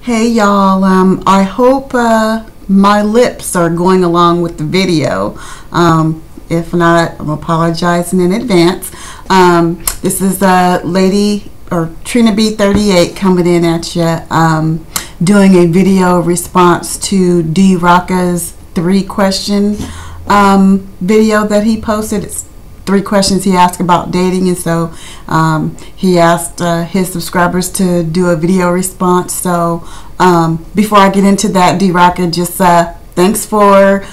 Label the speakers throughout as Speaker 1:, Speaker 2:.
Speaker 1: Hey y'all, I hope my lips are going along with the video. If not, I'm apologizing in advance. This is Lady or Trina B38 coming in at you, doing a video response to DeRocka's 3-question video that he posted. It's 3 questions he asked about dating, and so he asked his subscribers to do a video response. So before I get into that, DeRocka, just thanks for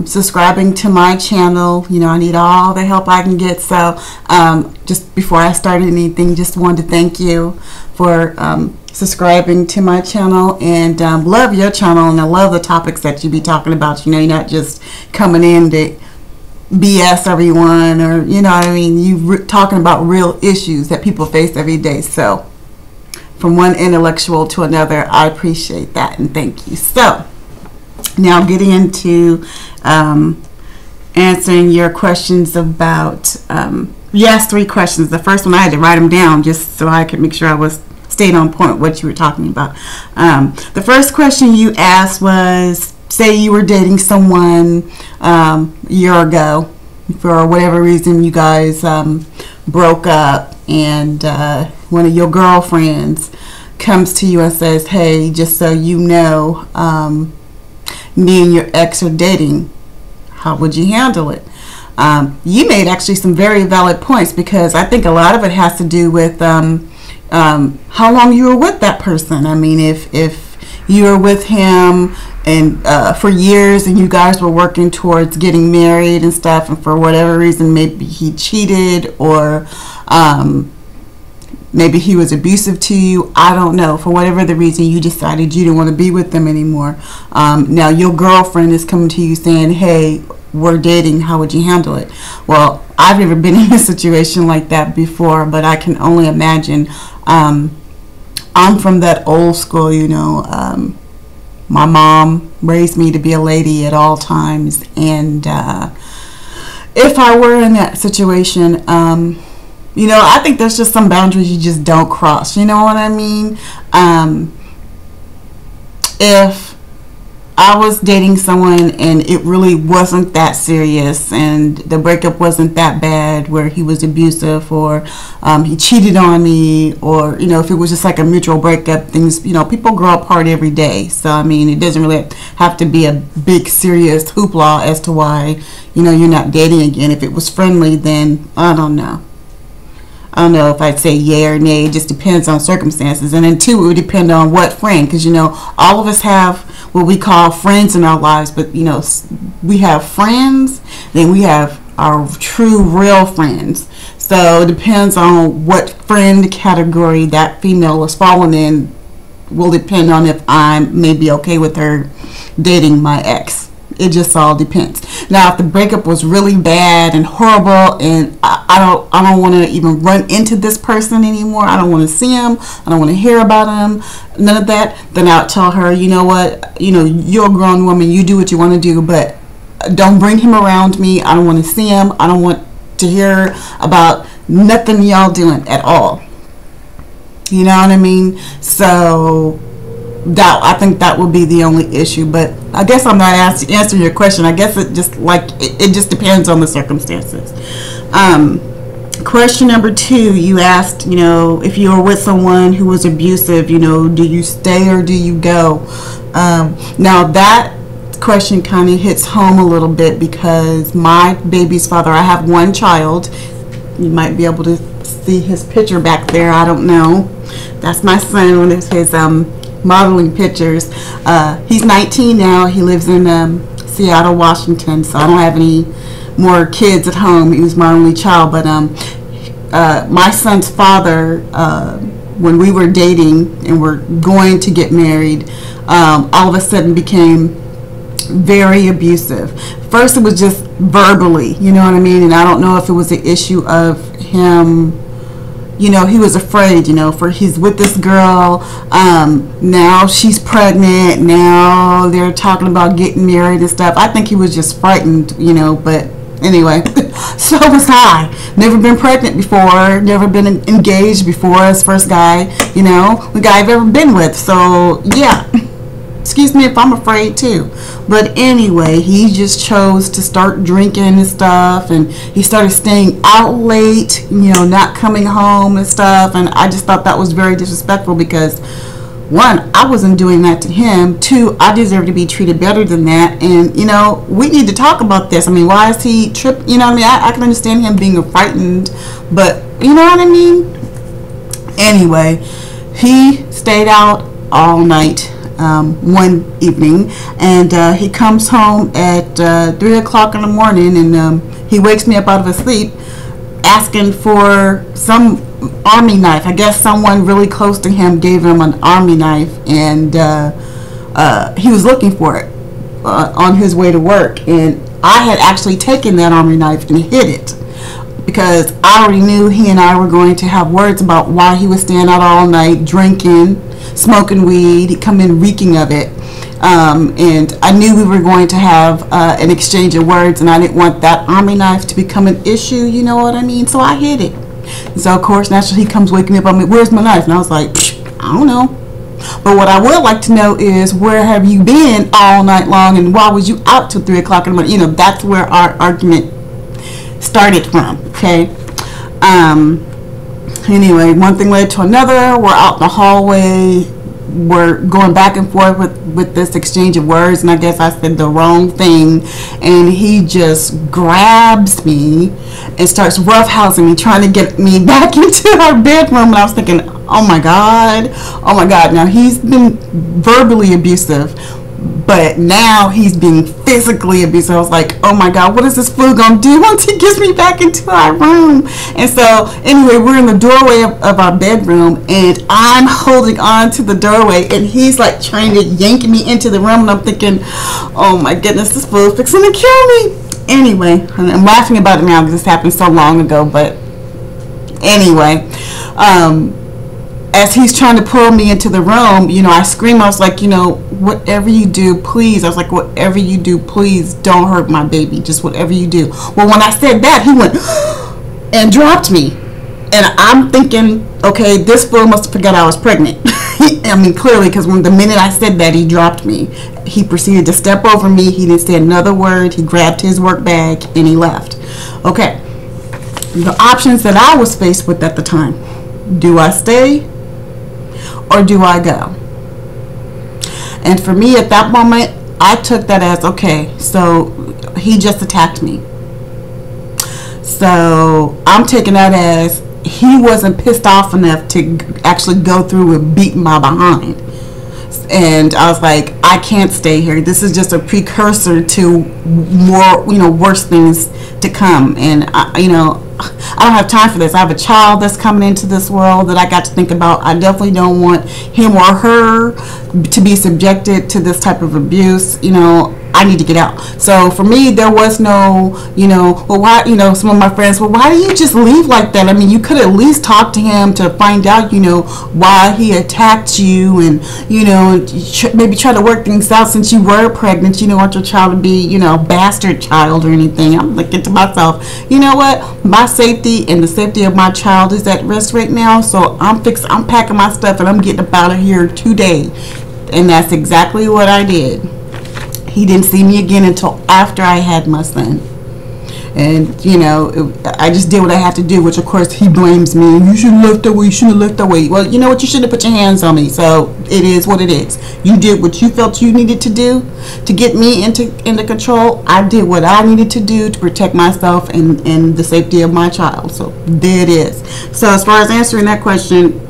Speaker 1: subscribing to my channel. You know, I need all the help I can get. So just before I started anything, just wanted to thank you for subscribing to my channel, and love your channel, and I love the topics that you be talking about. You know, you're not just coming in to BS everyone, or you know what I mean, you talking about real issues that people face every day. So from one intellectual to another, I appreciate that and thank you. So now getting into answering your questions about you asked 3 questions. The first one I had to write them down just so I could make sure I was stayed on point what you were talking about. The first question you asked was, say you were dating someone a year ago, for whatever reason you guys broke up, and one of your girlfriends comes to you and says, hey, just so you know, me and your ex are dating. How would you handle it? You made actually some very valid points, because I think a lot of it has to do with how long you were with that person. I mean, if you were with him and for years, and you guys were working towards getting married and stuff, and for whatever reason, maybe he cheated, or maybe he was abusive to you, I don't know, for whatever the reason, you decided you didn't want to be with them anymore. Now your girlfriend is coming to you saying, hey, we're dating, how would you handle it? Well, I've never been in a situation like that before, but I can only imagine. I'm from that old school, you know. My mom raised me to be a lady at all times, and if I were in that situation, you know, I think there's just some boundaries you just don't cross. You know what I mean? If I was dating someone and it really wasn't that serious, and the breakup wasn't that bad where he was abusive, or he cheated on me, or, you know, if it was just like a mutual breakup, things, you know, people grow apart every day. So, I mean, it doesn't really have to be a big serious hoopla as to why, you know, you're not dating again. If it was friendly, then I don't know. I don't know if I'd say yay or nay. It just depends on circumstances. And then too, it would depend on what friend, because, you know, all of us have what we call friends in our lives, but, you know, we have friends, then we have our true real friends. So it depends on what friend category that female is falling in, will depend on if I'm maybe okay with her dating my ex. It just all depends. Now, if the breakup was really bad and horrible, and I don't want to even run into this person anymore, I don't want to see him, I don't want to hear about him, none of that, then I'll tell her, you know what, you know, you're a grown woman, you do what you want to do, but don't bring him around me. I don't want to see him. I don't want to hear about nothing y'all doing at all. You know what I mean? So that, I think that would be the only issue. But I guess I'm not answering your question. I guess it just it just depends on the circumstances. Question number 2, you asked, you know, if you were with someone who was abusive, you know, do you stay or do you go? Now that question kind of hits home a little bit, because my baby's father, I have one child. You might be able to see his picture back there. I don't know. That's my son, one of his modeling pictures. He's 19 now. He lives in Seattle, Washington, so I don't have any more kids at home. He was my only child. But my son's father, when we were dating and were going to get married, all of a sudden became very abusive. First it was just verbally, you know what I mean, and I don't know if it was the issue of him, you know, he was afraid, you know, for he's with this girl, now she's pregnant, now they're talking about getting married and stuff. I think he was just frightened, you know, but anyway, So was I. Never been pregnant before, never been engaged before. His first guy, the guy I've ever been with. So yeah, excuse me if I'm afraid too. But anyway, he just chose to start drinking and stuff, and he started staying out late, not coming home and stuff. And I just thought that was very disrespectful because, one, I wasn't doing that to him. Two, I deserve to be treated better than that. And, we need to talk about this. I mean, why is he tripping? You know what I mean? I can understand him being frightened, but you know what I mean? Anyway, he stayed out all night one evening, and he comes home at 3 o'clock in the morning, and he wakes me up out of a sleep asking for some army knife. I guess someone really close to him gave him an army knife, and he was looking for it on his way to work. And I had actually taken that army knife and hid it because I already knew he and I were going to have words about why he was staying out all night drinking, smoking weed. He'd come in reeking of it. And I knew we were going to have an exchange of words, and I didn't want that army knife to become an issue, you know what I mean? So I hid it. And so, of course, naturally, he comes waking me up. I mean, where's my knife? And I was like, I don't know. But what I would like to know is, where have you been all night long, and why was you out till 3 o'clock in the morning? That's where our argument started from, okay? Anyway, one thing led to another. We're out in the hallway. We're going back and forth with this exchange of words, and I guess I said the wrong thing, and he just grabs me and starts roughhousing me, trying to get me back into our bedroom. And I was thinking, oh my god. Now, he's been verbally abusive, but now he's being physically abusive. I was like, oh my god, what is this fool gonna do once he gets me back into our room? And so anyway, we're in the doorway of our bedroom, and I'm holding on to the doorway, and he's like trying to yank me into the room, and I'm thinking, oh my goodness, this fool's fixing to kill me. Anyway, I'm laughing about it now because this happened so long ago. But anyway, as he's trying to pull me into the room, I scream. I was like, whatever you do, please. I was like, whatever you do, please don't hurt my baby. Just whatever you do. Well, when I said that, he went and dropped me. And I'm thinking, okay, this fool must have forgot I was pregnant. I mean, clearly, because the minute I said that, he dropped me. He proceeded to step over me. He didn't say another word. He grabbed his work bag and he left. Okay. The options that I was faced with at the time. Do I stay or do I go? And for me at that moment, I took that as, okay, so he just attacked me. So I'm taking that as he wasn't pissed off enough to actually go through and beat my behind. And I was like, I can't stay here. This is just a precursor to more, worse things to come. And I don't have time for this. I have a child that's coming into this world that I got to think about. I definitely don't want him or her to be subjected to this type of abuse. I need to get out. So for me, there was no, well, why, some of my friends, well, why do you just leave like that? I mean, you could at least talk to him to find out, why he attacked you, and, maybe try to work things out since you were pregnant. You don't want your child to be, a bastard child or anything. I'm thinking to myself, you know what? My safety and the safety of my child is at risk right now. So I'm packing my stuff and I'm getting up out of here today. And that's exactly what I did. He didn't see me again until after I had my son. And, I just did what I had to do, which, of course, he blames me. You should have left away. You should have left away. Well, you know what? You should have put your hands on me. So it is what it is. You did what you felt you needed to do to get me into control. I did what I needed to do to protect myself and the safety of my child. So there it is. So as far as answering that question,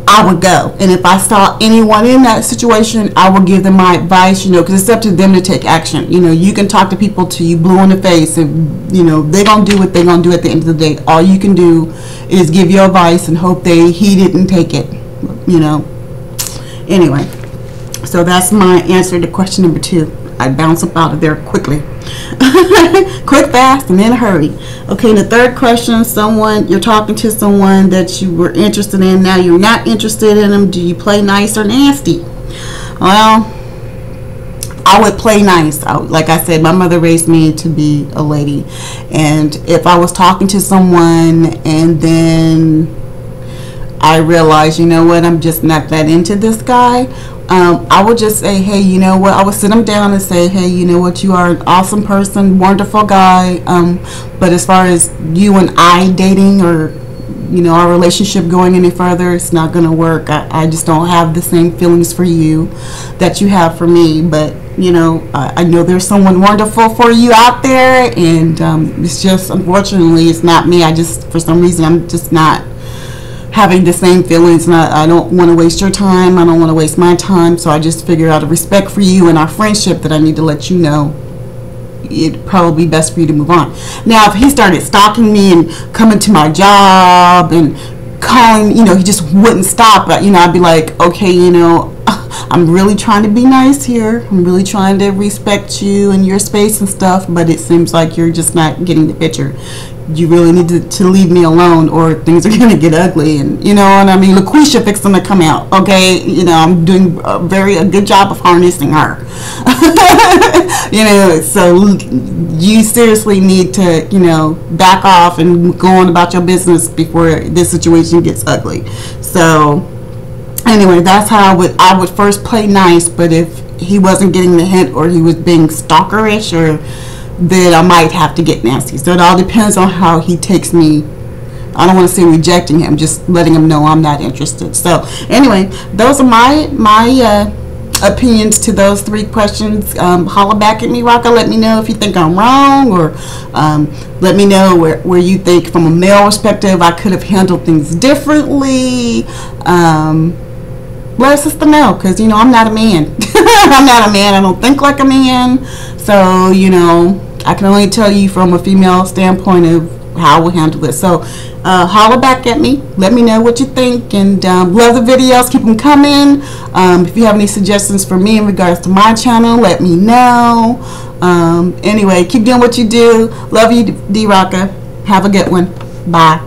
Speaker 1: I would go. And if I saw anyone in that situation, I would give them my advice, because it's up to them to take action. You can talk to people till you blue in the face, and, they're going to do what they're going to do at the end of the day. All you can do is give your advice and hope they heed it and take it, Anyway, so that's my answer to question number 2. I'd bounce up out of there quickly. Quick, fast, and in a hurry. Okay, the third question, you're talking to someone that you were interested in. Now you're not interested in them. Do you play nice or nasty? Well, I would play nice. Like I said, my mother raised me to be a lady, and if I was talking to someone and then I realized, you know what, I'm just not that into this guy, I would just say, hey, you know what, I would sit him down and say, hey, you know what, you are an awesome person, wonderful guy, but as far as you and I dating, or you know, our relationship going any further, it's not going to work. I just don't have the same feelings for you that you have for me. But you know, I know there's someone wonderful for you out there, and it's just, unfortunately, it's not me. I just, for some reason, I'm just not having the same feelings, and I don't want to waste your time. I don't want to waste my time. So I just figure out of respect for you and our friendship that I need to let you know it'd probably be best for you to move on. Now, if he started stalking me and coming to my job and calling, you know, he just wouldn't stop. But, you know, I'd be like, okay, you know, I'm really trying to be nice here. I'm really trying to respect you and your space and stuff, but it seems like you're just not getting the picture. You really need to leave me alone, or things are going to get ugly. And you know what I mean, LaQuisha fixing to come out, okay? You know, I'm doing a good job of harnessing her. You know, so you seriously need to, you know, back off and go on about your business before this situation gets ugly. So anyway, that's how I would first play nice. But if he wasn't getting the hint, or he was being stalkerish, or then I might have to get nasty. So it all depends on how he takes me. I don't want to say rejecting him, just letting him know I'm not interested. So anyway, those are my opinions to those 3 questions. Holla back at me, Rocka. Let me know if you think I'm wrong, or let me know where you think, from a male perspective, I could have handled things differently. Let a sister know, because you know, I'm not a man. I'm not a man. I don't think like a man. So you know, I can only tell you from a female standpoint of how we'll handle this. So holler back at me, let me know what you think, and love the videos, keep them coming. If you have any suggestions for me in regards to my channel, let me know. Anyway, keep doing what you do. Love you, D-Rocka. Have a good one. Bye.